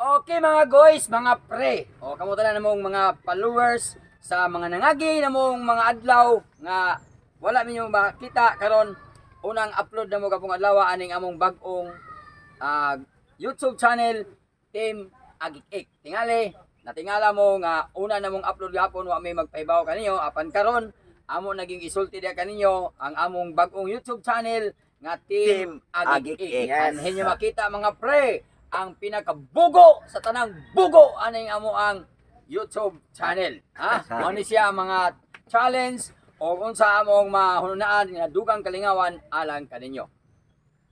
Okay mga guys, mga pre. O kamusta na namong mga followers sa mga nangagi namong mga adlaw nga wala minyo makita karon unang upload na mo kapong adlaw aning among bag-ong YouTube channel Team Agik-ik. Tingali, natingala mo nga una namong upload gapon wa may magpahibaw kaninyo apan karon amo naging isulti dia kaninyo ang among bag-ong YouTube channel nga Team Agik-ik. Yes. Yan inyo makita mga pre ang pinakabugo sa tanang bugo aning amo ang YouTube channel. Ha? Mao ni siya ang mga challenge o unsa among mahunaan nga dugang kalingawan alang kaninyo.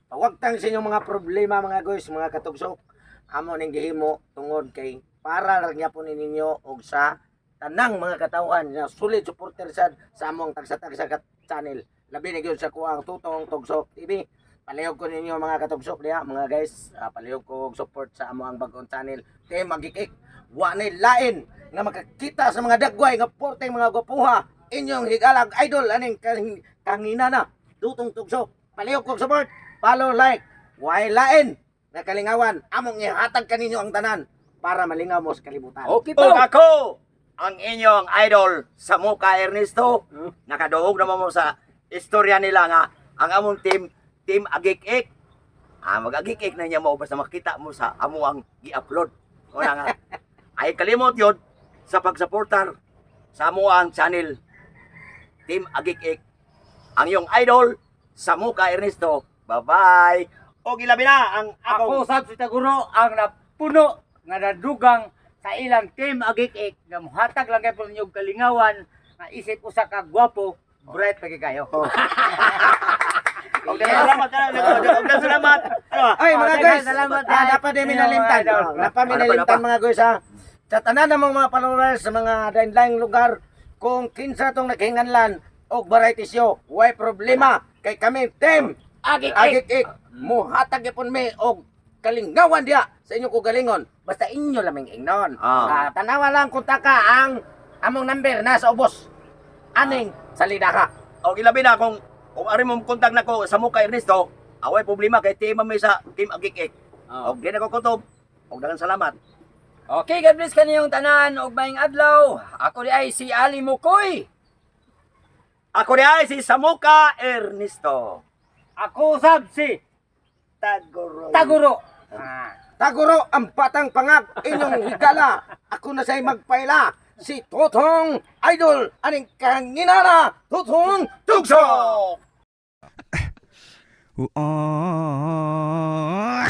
Pawagtang sa inyong mga problema mga guys, mga katugsok. Amo ning gihimo tungod kay para lang gyapon ninyo og sa tanang mga katawhan nga solid supporter sad sa among tagsa-tagsa channel. Labi na gyud sa kuang Tutong Tugsok TV. Palihog ko ninyo mga katugsok diha mga guys. Palihog ko og support sa among bagong channel Team Agik-ik. Wa nay lain nga makakita sa mga dagway nga porteng mga gwapuha inyong higalag idol aning kangina na Tutong Tugsok. Palihog ko og support, follow, like. Way lain nga kalingawan among ihatag kaninyo ang tanan para malingaw mo sa kalibutan. Okay O po. ako, ang inyong idol sa Muka Ernesto. Nakaduhog naman mo sa istorya nila nga ang among Team Agik-ik. Mag-agik-ik na niya mo basta makita mo sa amo ang i-upload. Wala nga. Ay kalimot yun sa pagsuportar sa amo ang channel Team Agik-ik. Ang iyong idol sa Muka Ernesto. Bye-bye. O gilabi na ang Ako akong sab si Taguro ang napuno nga nadugang sa ilang Team Agik-ik nga muhatag lang kay ninyo kalingawan nga isip usa ka gwapo bright pagi kayo. Og salamat ka na. Salamat. Ano? Ay mga guys, salamat, dapat din minalimtan. Dapat minalimtan mga guys ha. Sa tanan ng mga followers sa mga dain-daing lugar, kung kinsa tong naghinganlan og variety show, way problema kay kami Team Agik-ik. Agik-ik. Muhatag gyapon mi og kalingawan diha sa inyong kugalingon. Basta inyo lamang ingnon. Tanawa lang kung taka ang among number nasa ubos. Aning salida ka. O ilabi na kung ari mo kontak nako sa Muka Ernesto, away problema kay team may sa Team Agik-ik. Oh. Og di na ko kutob. Og daghang salamat. Okay, God bless kaniyong tanan og maayong adlaw. Ako di ay si Ali Mukoy. Ako di ay si Samuka Ernesto. Ako sab si Tagoro. Taguro. Taguro ang batang pangag inyong higala. Ako na sa'y magpaila. Si Tutong Idol. Aning kanginana. Tutong Tugsok. Oh.